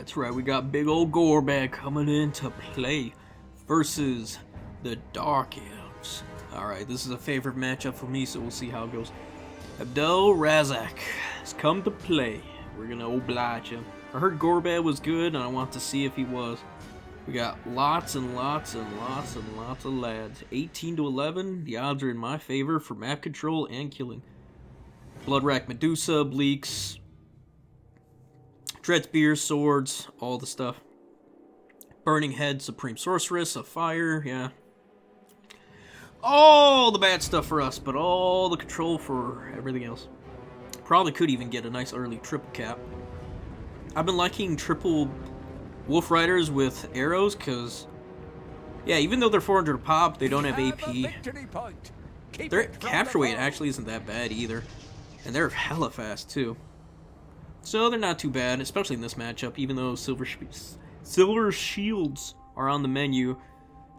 That's right, we got big old Gorbad coming in to play versus the Dark Elves. Alright, this is a favorite matchup for me, so we'll see how it goes. Abdel Razak has come to play. We're gonna oblige him. I heard Gorbad was good, and I want to see if he was. We got lots and lots and lots and lots of lads. 18 to 11, the odds are in my favor for map control and killing. Bloodrack Medusa, Bleaks, Dread Spears, Swords, all the stuff. Burning Head, Supreme Sorceress, a Fire, yeah. All the bad stuff for us, but all the control for everything else. Probably could even get a nice early triple cap. I've been liking triple Wolf Riders with arrows, because, yeah, even though they're 400 pop, they don't have AP. Their capture weight actually isn't that bad either. And they're hella fast, too. So they're not too bad, especially in this matchup, even though Silver Shields are on the menu.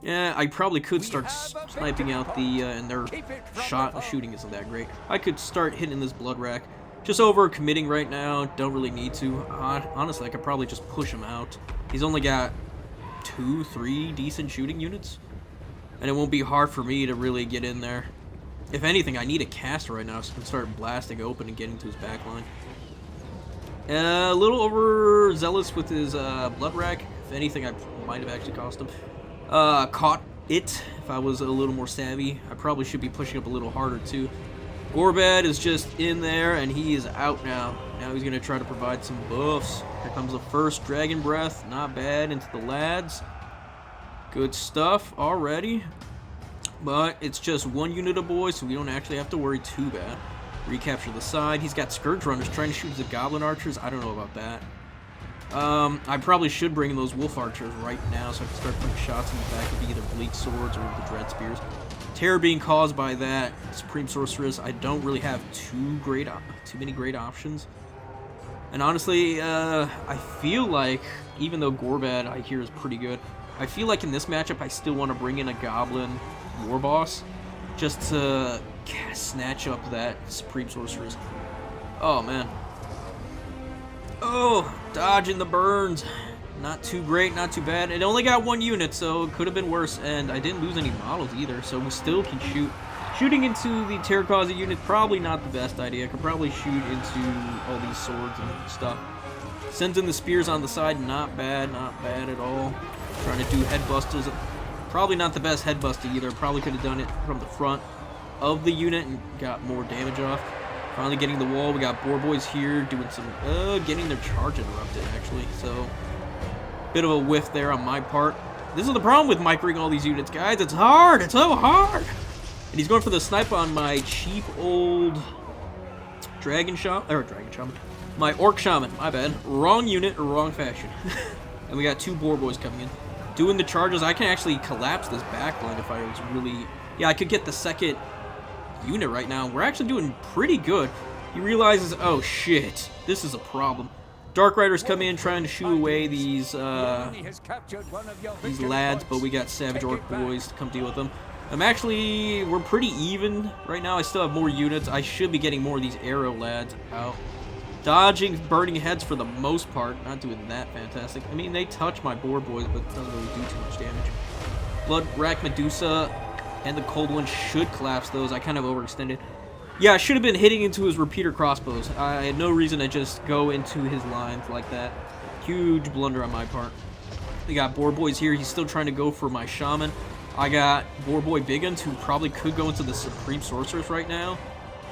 Yeah, I probably could start sniping out the, and their shooting isn't that great. I could start hitting this Blood Rack. Just over committing right now, don't really need to. Honestly, I could probably just push him out. He's only got 2-3 decent shooting units. And it won't be hard for me to really get in there. If anything, I need a caster right now so I can start blasting open and getting to his backline. A little overzealous with his Blood Rack. If anything, I might have actually cost him. Caught it if I was a little more savvy. I probably should be pushing up a little harder too. Gorbad is just in there and he is out now. Now he's going to try to provide some buffs. Here comes the first Dragon Breath. Not bad into the lads. Good stuff already. But it's just one unit of boys, so we don't actually have to worry too bad. Recapture the side. He's got Scourge Runners trying to shoot the Goblin Archers. I don't know about that. I probably should bring those Wolf Archers right now so I can start putting shots in the back of either Bleak Swords or the Dread Spears. Terror being caused by that Supreme Sorceress. I don't really have too many great options. And honestly, I feel like, even though Gorbad I hear is pretty good, I feel like in this matchup I still want to bring in a Goblin War Boss just to snatch up that Supreme Sorceress. Oh man. Oh, dodging the burns. Not too great, not too bad. It only got one unit, so it could have been worse, and I didn't lose any models either, so we still can shoot. Shooting into the Terror Causing unit, probably not the best idea. I could probably shoot into all these swords and stuff. Sends in the spears on the side, not bad at all. Trying to do headbusters. Probably not the best headbuster either. Probably could have done it from the front of the unit and got more damage off. Finally getting the wall. We got Boar Boys here doing some, getting their charge interrupted actually. So, bit of a whiff there on my part. This is the problem with microing all these units, guys. It's hard. It's so hard. And he's going for the snipe on my cheap old Dragon Shaman. My Orc Shaman. My bad. Wrong unit, wrong fashion. And we got two Boar Boys coming in. Doing the charges. I can actually collapse this backline if I was really... Yeah, I could get the second unit right now. We're actually doing pretty good. He realizes, oh shit, this is a problem. Dark Riders come in trying to shoo away these lads, but we got Savage Orc Boys to come deal with them. We're pretty even right now. I still have more units. I should be getting more of these arrow lads out. Dodging Burning Heads for the most part. Not doing that fantastic. I mean, they touch my Boar Boys, but it doesn't really do too much damage. Blood Rack Medusa and the Cold One should collapse those. I kind of overextended. Yeah, I should have been hitting into his repeater crossbows. I had no reason to just go into his lines like that. Huge blunder on my part. We got Boar Boys here. He's still trying to go for my Shaman. I got Boar Boy Big Guns who probably could go into the Supreme Sorceress right now.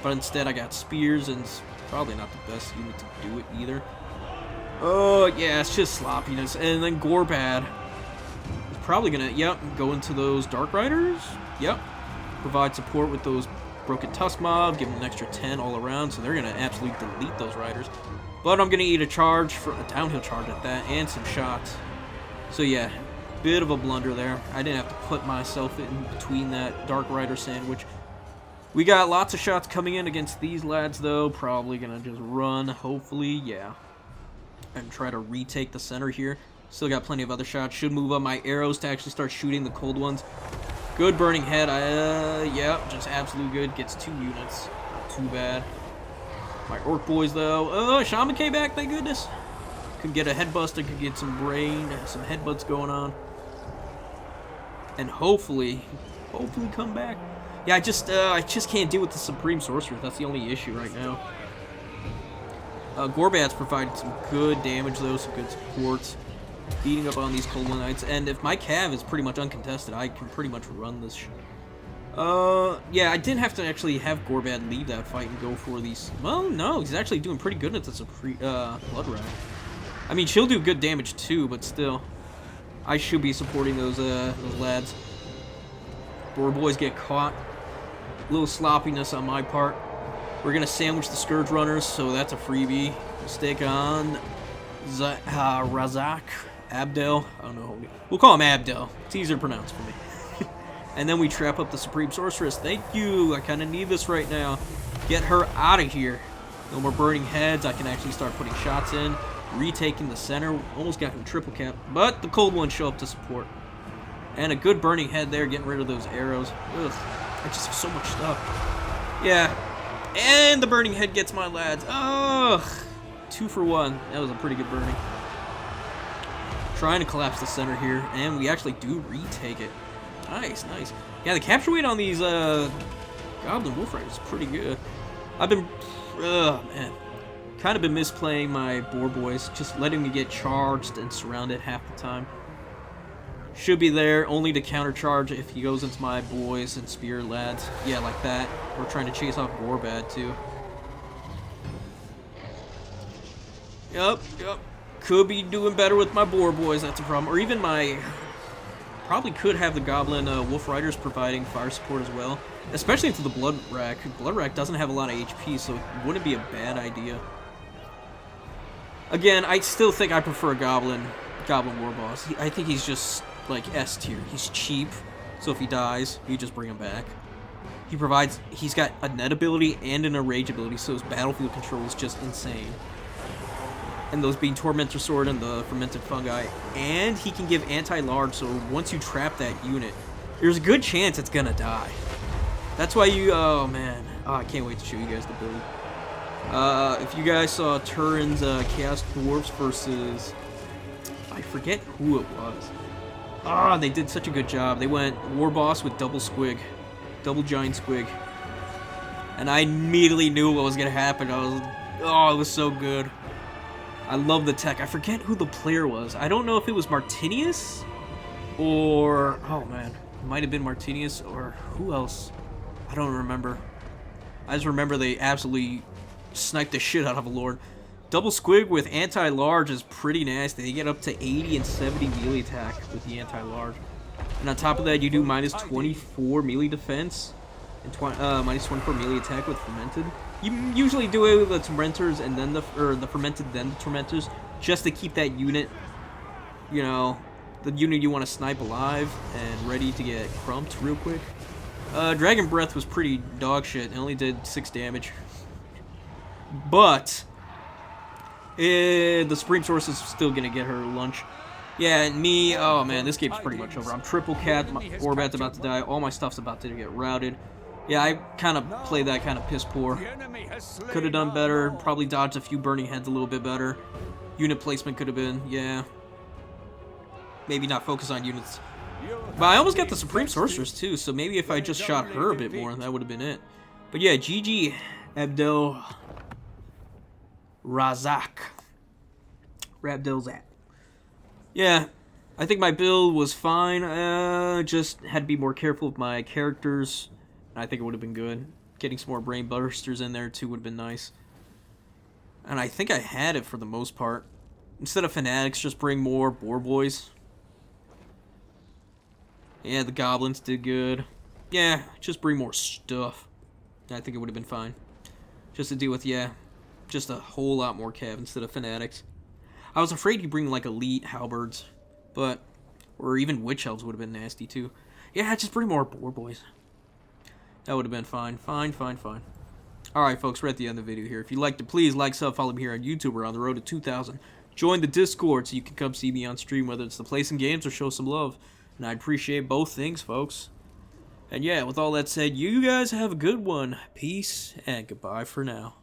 But instead I got Spears and it's probably not the best unit to do it either. Oh, yeah, it's just sloppiness. And then Gorbad is probably going to, go into those Dark Riders. Yep. Provide support with those Broken Tusk Mob, give them an extra 10 all around, so they're going to absolutely delete those riders. But I'm going to eat a charge, for a downhill charge at that, and some shots. So yeah, bit of a blunder there. I didn't have to put myself in between that Dark Rider sandwich. We got lots of shots coming in against these lads, though. Probably going to just run, hopefully, yeah. And try to retake the center here. Still got plenty of other shots. Should move up my arrows to actually start shooting the cold ones. Good Burning Head. Yeah, just absolute good. Gets 2 units. Not too bad. My Orc Boys, though. Oh, Shaman came back, thank goodness. Could get a headbuster, could get some brain, some headbutts going on. And hopefully come back. Yeah, I just can't deal with the Supreme Sorcerer. That's the only issue right now. Gorbad's provided some good damage though, some good supports. Beating up on these Cold Knights. And if my Cav is pretty much uncontested, I can pretty much run this yeah, I didn't have to actually have Gorbad leave that fight and go for these. Well, no, he's actually doing pretty good at the Blood Rack. I mean, she'll do good damage too, but still. I should be supporting those lads. Boar boys get caught. A little sloppiness on my part. We're gonna sandwich the Scourge Runners, so that's a freebie. Stick on Razak, Abdel. I don't know. We'll call him Abdel. It's easier to pronounce for me. And then we trap up the Supreme Sorceress. Thank you. I kind of need this right now. Get her out of here. No more burning heads. I can actually start putting shots in. Retaking the center. Almost got him triple cap. But the cold ones show up to support. And a good burning head there. Getting rid of those arrows. Ugh. I just have so much stuff. Yeah. And the burning head gets my lads. Ugh. 2 for 1. That was a pretty good burning. Trying to collapse the center here. And we actually do retake it. Nice, nice. Yeah, the capture weight on these Goblin Wolf Riders is pretty good. I've been, man, kind of been misplaying my Boar Boys, just letting me get charged and surrounded half the time. Should be there only to countercharge if he goes into my boys and spear lads. Yeah, like that. We're trying to chase off Gorbad too. Yup. Could be doing better with my Boar Boys, that's a problem. Or even my... Probably could have the Goblin Wolf Riders providing fire support as well. Especially into the Blood Rack. Blood Rack doesn't have a lot of HP, so it wouldn't be a bad idea. Again, I still think I prefer a Goblin War Boss. I think he's just, like, S tier. He's cheap, so if he dies, you just bring him back. He's got a net ability and an enrage ability, so his battlefield control is just insane. And those being Tormentor Sword and the Fermented Fungi. And he can give anti-large, so once you trap that unit, there's a good chance it's gonna die. That's why you, oh man. Oh, I can't wait to show you guys the build. If you guys saw Turin's Chaos Dwarves versus, I forget who it was. Ah, they did such a good job. They went War Boss with double Squig. Double Giant Squig. And I immediately knew what was gonna happen. Oh, it was so good. I love the tech. I forget who the player was. I don't know if it was Martinius or... Oh, man. It might have been Martinius or who else? I don't remember. I just remember they absolutely sniped the shit out of a Lord. Double Squig with anti-large is pretty nasty. They get up to 80 and 70 melee attack with the anti-large. And on top of that, you do minus 24 melee defense and minus 24 melee attack with Fermented. You usually do it with the Tormentors and then the Fermented, then the Tormentors, just to keep that unit, you know, the unit you want to snipe alive and ready to get crumped real quick. Dragon Breath was pretty dog shit. It only did 6 damage. But the Supreme Source is still going to get her lunch. Yeah, and me, oh man, this game's pretty much over. I'm triple cat, my Gorbad's about to die, all my stuff's about to get routed. Yeah, I kind of played that kind of piss poor. Could have done better. Probably dodged a few burning heads a little bit better. Unit placement could have been, yeah. Maybe not focus on units. But I almost got the Supreme Sorceress too, so maybe if I just shot her a bit more, that would have been it. But yeah, GG Abdel Razak. Rabdelzak. Yeah, I think my build was fine. Just had to be more careful with my characters. I think it would have been good. Getting some more Brain Bursters in there too would have been nice. And I think I had it for the most part. Instead of Fanatics, just bring more Boar Boys. Yeah, the Goblins did good. Yeah, just bring more stuff. I think it would have been fine. Just to deal with, yeah, just a whole lot more Cav instead of Fanatics. I was afraid you bring like Elite Halberds, but, or even Witch Elves would have been nasty too. Yeah, just bring more Boar Boys. That would have been fine. Fine. Alright, folks, we're at the end of the video here. If you liked it, please like, sub, follow me here on YouTube. We're on the road to 2,000. Join the Discord so you can come see me on stream, whether it's to play some games or show some love. And I appreciate both things, folks. And yeah, with all that said, you guys have a good one. Peace and goodbye for now.